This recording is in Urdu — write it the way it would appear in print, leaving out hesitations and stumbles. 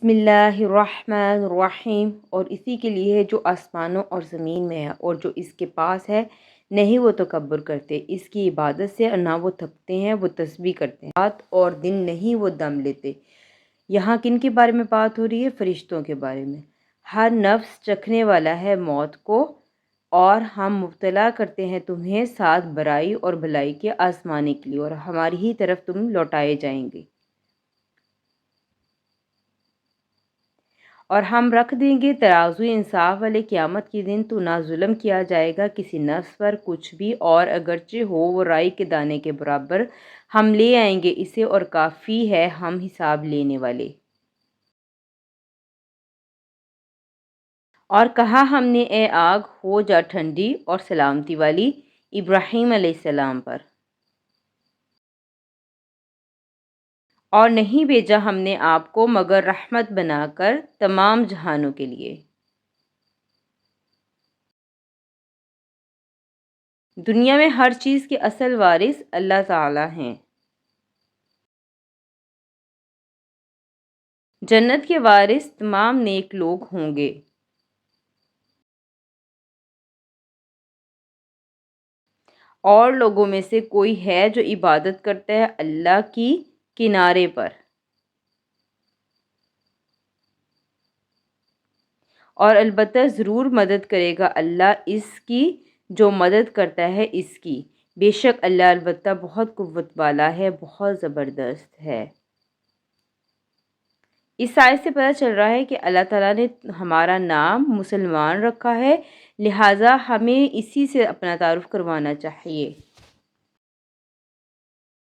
بسم اللہ الرحمن الرحیم۔ اور اسی کے لیے ہے جو آسمانوں اور زمین میں ہے اور جو اس کے پاس ہے، نہیں وہ تکبر کرتے اس کی عبادت سے، اور نہ وہ تھکتے ہیں، وہ تسبیح کرتے ہیں، رات اور دن نہیں وہ دم لیتے۔ یہاں کن کے بارے میں بات ہو رہی ہے؟ فرشتوں کے بارے میں۔ ہر نفس چکھنے والا ہے موت کو، اور ہم مبتلا کرتے ہیں تمہیں ساتھ برائی اور بھلائی کے آزمانے کے لیے، اور ہماری ہی طرف تم لوٹائے جائیں گے۔ اور ہم رکھ دیں گے ترازو انصاف والے قیامت کے دن، تو نہ ظلم کیا جائے گا کسی نفس پر کچھ بھی، اور اگرچہ ہو وہ رائی کے دانے کے برابر، ہم لے آئیں گے اسے، اور کافی ہے ہم حساب لینے والے۔ اور کہا ہم نے اے آگ ہو جا ٹھنڈی اور سلامتی والی ابراہیم علیہ السلام پر، اور نہیں بھیجا ہم نے آپ کو مگر رحمت بنا کر تمام جہانوں کے لیے۔ دنیا میں ہر چیز کے اصل وارث اللہ تعالیٰ ہیں۔ جنت کے وارث تمام نیک لوگ ہوں گے۔ اور لوگوں میں سے کوئی ہے جو عبادت کرتا ہے اللہ کی کنارے پر، اور البتہ ضرور مدد کرے گا اللہ اس کی جو مدد کرتا ہے اس کی، بے شک اللہ البتہ بہت قوت والا ہے، بہت زبردست ہے۔ اس آیت سے پتہ چل رہا ہے کہ اللہ تعالیٰ نے ہمارا نام مسلمان رکھا ہے، لہٰذا ہمیں اسی سے اپنا تعارف کروانا چاہیے۔